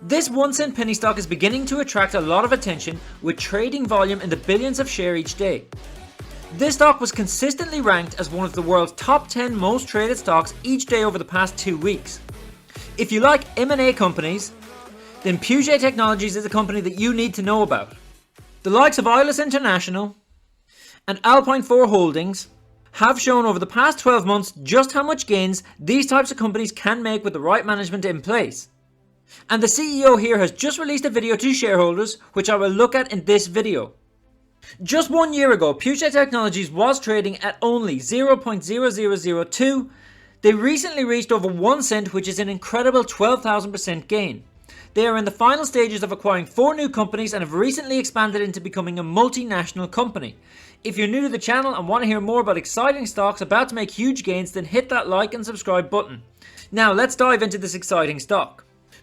This 1 cent penny stock is beginning to attract a lot of attention with trading volume in the billions of shares each day. This stock was consistently ranked as one of the world's top 10 most traded stocks each day over the past 2 weeks. If you like M&A companies, then Puget Technologies is a company that you need to know about. The likes of ILUS International and ALPP Holdings have shown over the past 12 months just how much gains these types of companies can make with the right management in place. And the CEO here has just released a video to shareholders, which I will look at in this video. Just 1 year ago, Puget Technologies was trading at only 0.0002. They recently reached over 1 cent, which is an incredible 12,000% gain. They are in the final stages of acquiring 4 new companies and have recently expanded into becoming a multinational company. If you're new to the channel and want to hear more about exciting stocks about to make huge gains, then hit that like and subscribe button. Now let's dive into this exciting stock.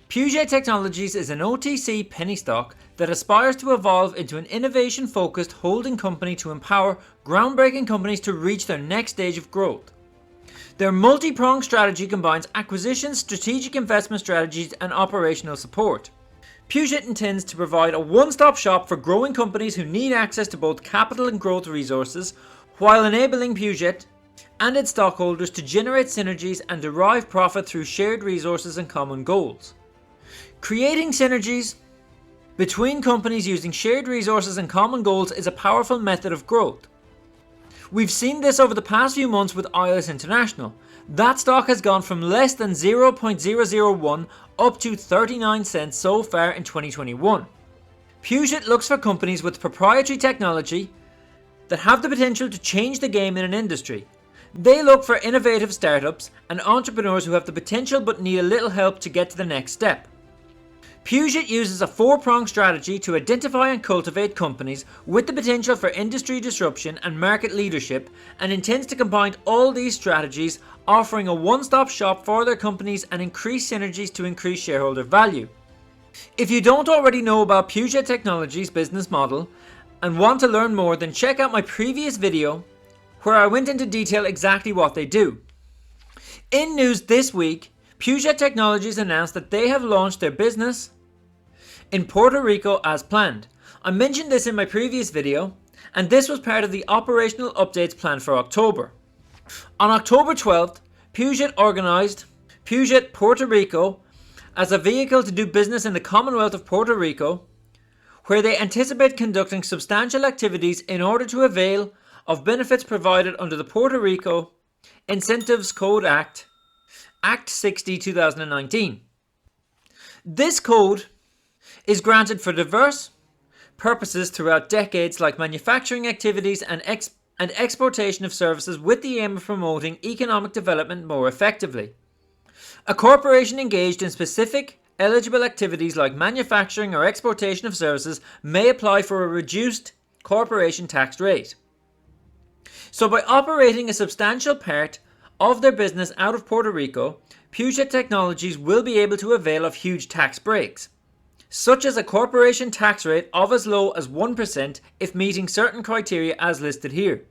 Puget Technologies is an OTC penny stock that aspires to evolve into an innovation-focused holding company to empower groundbreaking companies to reach their next stage of growth. Their multi-pronged strategy combines acquisitions, strategic investment strategies, and operational support. Puget intends to provide a one-stop shop for growing companies who need access to both capital and growth resources, while enabling Puget and its stockholders to generate synergies and derive profit through shared resources and common goals. Creating synergies between companies using shared resources and common goals is a powerful method of growth. We've seen this over the past few months with ILUS International. That stock has gone from less than 0.001 up to 39 cents so far in 2021. Puget looks for companies with proprietary technology that have the potential to change the game in an industry. They look for innovative startups and entrepreneurs who have the potential but need a little help to get to the next step. Puget uses a 4-pronged strategy to identify and cultivate companies with the potential for industry disruption and market leadership, and intends to combine all these strategies, offering a one-stop shop for their companies and increase synergies to increase shareholder value. If you don't already know about Puget Technologies' business model and want to learn more, then check out my previous video where I went into detail exactly what they do. In news this week, Puget Technologies announced that they have launched their business in Puerto Rico as planned. I mentioned this in my previous video, and this was part of the operational updates planned for October. On October 12th, Puget organized Puget Puerto Rico as a vehicle to do business in the Commonwealth of Puerto Rico, where they anticipate conducting substantial activities in order to avail of benefits provided under the Puerto Rico Incentives Code Act 60, 2019. This code is granted for diverse purposes throughout decades, like manufacturing activities and exportation of services, with the aim of promoting economic development more effectively. A corporation engaged in specific eligible activities like manufacturing or exportation of services may apply for a reduced corporation tax rate. So by operating a substantial part of their business out of Puerto Rico, Puget Technologies will be able to avail of huge tax breaks, such as a corporation tax rate of as low as 1% if meeting certain criteria as listed here.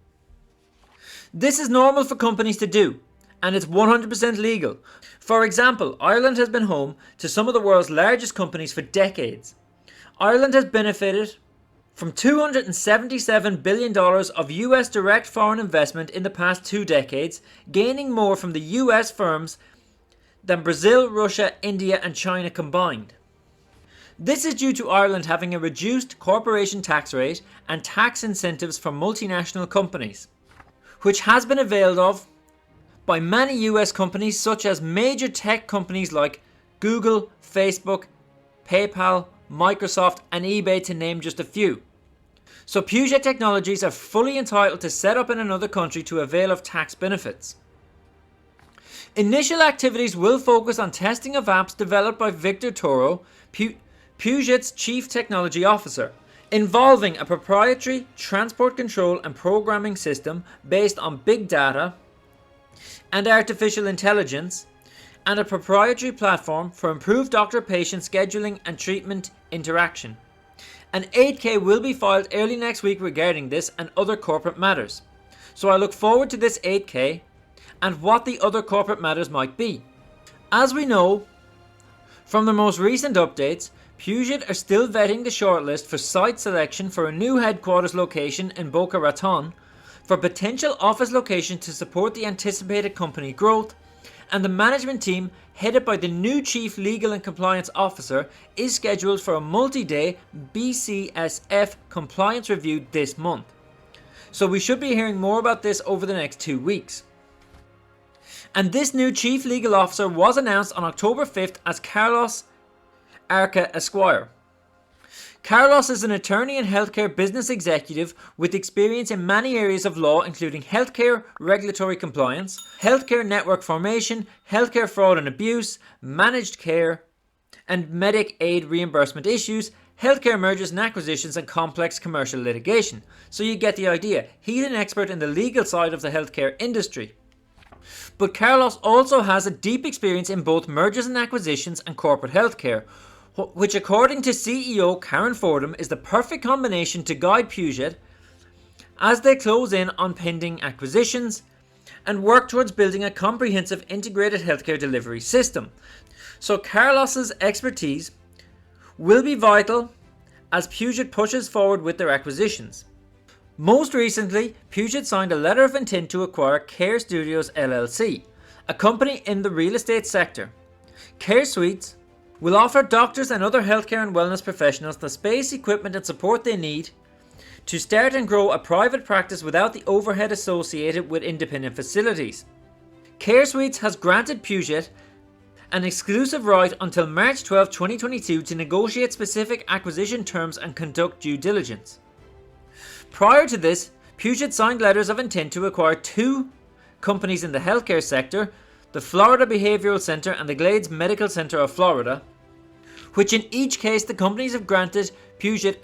This is normal for companies to do, and it's 100% legal. For example, Ireland has been home to some of the world's largest companies for decades. Ireland has benefited from $277 billion of US direct foreign investment in the past 2 decades, gaining more from the US firms than Brazil, Russia, India and China combined. This is due to Ireland having a reduced corporation tax rate and tax incentives for multinational companies, which has been availed of by many US companies such as major tech companies like Google, Facebook, PayPal, Microsoft and eBay, to name just a few. So Puget Technologies are fully entitled to set up in another country to avail of tax benefits. Initial activities will focus on testing of apps developed by Victor Toro, Puget's Chief Technology Officer, involving a proprietary transport control and programming system based on big data and artificial intelligence, and a proprietary platform for improved doctor-patient scheduling and treatment interaction. An 8K will be filed early next week regarding this and other corporate matters. So I look forward to this 8K and what the other corporate matters might be. As we know From the most recent updates, Puget are still vetting the shortlist for site selection for a new headquarters location in Boca Raton, for potential office location to support the anticipated company growth, and the management team, headed by the new Chief Legal and Compliance Officer, is scheduled for a multi-day BCSF compliance review this month. So we should be hearing more about this over the next 2 weeks. And this new Chief Legal Officer was announced on October 5th as Carlos Arca Esquire. Carlos is an attorney and healthcare business executive with experience in many areas of law, including healthcare regulatory compliance, healthcare network formation, healthcare fraud and abuse, managed care, and Medicaid reimbursement issues, healthcare mergers and acquisitions, and complex commercial litigation. So you get the idea. He's an expert in the legal side of the healthcare industry. But Carlos also has a deep experience in both mergers and acquisitions and corporate healthcare, which according to CEO Karen Fordham is the perfect combination to guide Puget as they close in on pending acquisitions and work towards building a comprehensive integrated healthcare delivery system. So Carlos's expertise will be vital as Puget pushes forward with their acquisitions. Most recently, Puget signed a letter of intent to acquire Care Studios LLC, a company in the real estate sector. Care Suites will offer doctors and other healthcare and wellness professionals the space, equipment, and support they need to start and grow a private practice without the overhead associated with independent facilities. Care Suites has granted Puget an exclusive right until March 12, 2022 to negotiate specific acquisition terms and conduct due diligence. Prior to this, Puget signed letters of intent to acquire 2 companies in the healthcare sector, the Florida Behavioral Center and the Glades Medical Center of Florida, which in each case the companies have granted Puget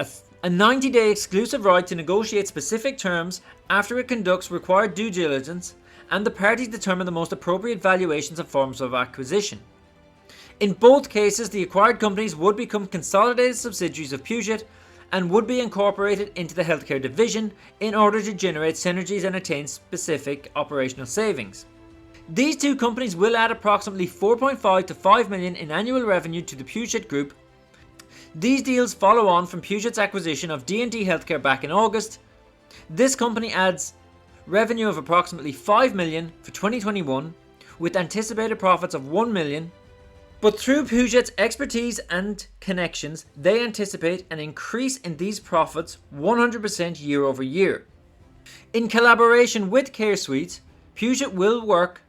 a 90-day exclusive right to negotiate specific terms after it conducts required due diligence and the parties determine the most appropriate valuations and forms of acquisition. In both cases, the acquired companies would become consolidated subsidiaries of Puget and would be incorporated into the healthcare division in order to generate synergies and attain specific operational savings. These 2 companies will add approximately $4.5 to $5 million in annual revenue to the Puget Group. These deals follow on from Puget's acquisition of D&D Healthcare back in August. This company adds revenue of approximately $5 million for 2021 with anticipated profits of $1 million. But through Puget's expertise and connections, they anticipate an increase in these profits 100% year over year. In collaboration with Care Suites, Puget will work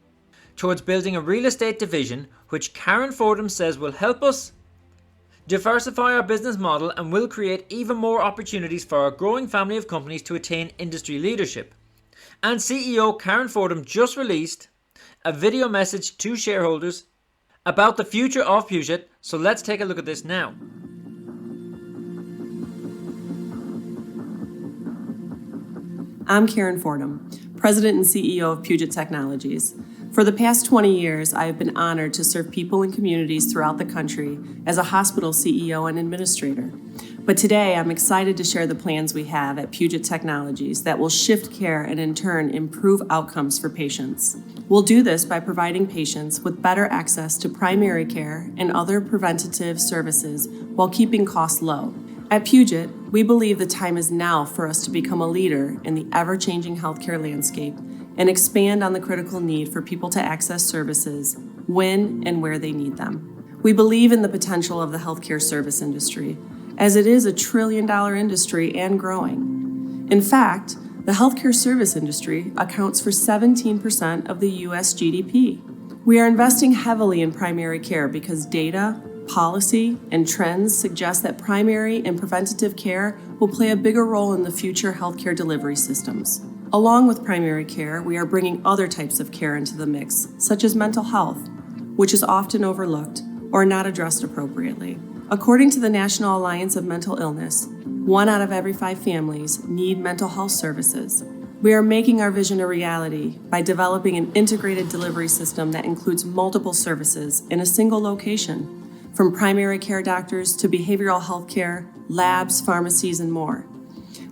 towards building a real estate division, which Karen Fordham says will help us diversify our business model and will create even more opportunities for our growing family of companies to attain industry leadership. And CEO Karen Fordham just released a video message to shareholders about the future of Puget, so let's take a look at this now. I'm Karen Fordham, President and CEO of Puget Technologies. For the past 20 years, I have been honored to serve people and communities throughout the country as a hospital CEO and administrator. But today, I'm excited to share the plans we have at Puget Technologies that will shift care and in turn improve outcomes for patients. We'll do this by providing patients with better access to primary care and other preventative services while keeping costs low. At Puget, we believe the time is now for us to become a leader in the ever-changing healthcare landscape and expand on the critical need for people to access services when and where they need them. We believe in the potential of the healthcare service industry, as it is a $1 trillion industry and growing. In fact, the healthcare service industry accounts for 17% of the U.S. GDP. We are investing heavily in primary care because data, policy, and trends suggest that primary and preventative care will play a bigger role in the future healthcare delivery systems. Along with primary care, we are bringing other types of care into the mix, such as mental health, which is often overlooked or not addressed appropriately. According to the National Alliance of Mental Illness, 1 out of every 5 families need mental health services. We are making our vision a reality by developing an integrated delivery system that includes multiple services in a single location, from primary care doctors to behavioral health care, labs, pharmacies, and more.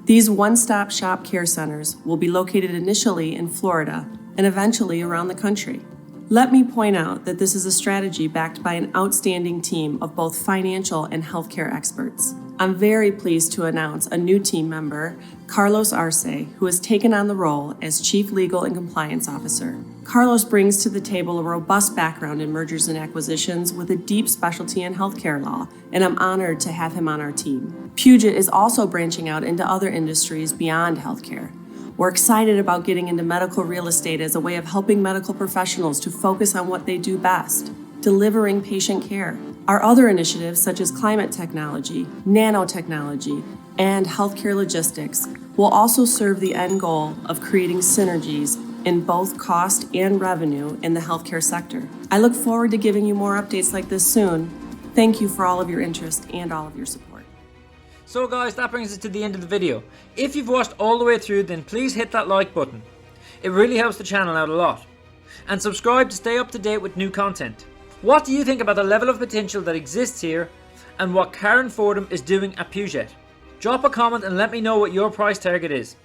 These one-stop shop care centers will be located initially in Florida and eventually around the country. Let me point out that this is a strategy backed by an outstanding team of both financial and healthcare experts. I'm very pleased to announce a new team member, Carlos Arce, who has taken on the role as Chief Legal and Compliance Officer. Carlos brings to the table a robust background in mergers and acquisitions with a deep specialty in healthcare law, and I'm honored to have him on our team. Puget is also branching out into other industries beyond healthcare. We're excited about getting into medical real estate as a way of helping medical professionals to focus on what they do best, delivering patient care. Our other initiatives, such as climate technology, nanotechnology, and healthcare logistics, will also serve the end goal of creating synergies in both cost and revenue in the healthcare sector. I look forward to giving you more updates like this soon. Thank you for all of your interest and all of your support. So guys, that brings us to the end of the video. If you've watched all the way through, then please hit that like button. It really helps the channel out a lot. And subscribe to stay up to date with new content. What do you think about the level of potential that exists here and what Karen Fordham is doing at Puget? Drop a comment and let me know what your price target is.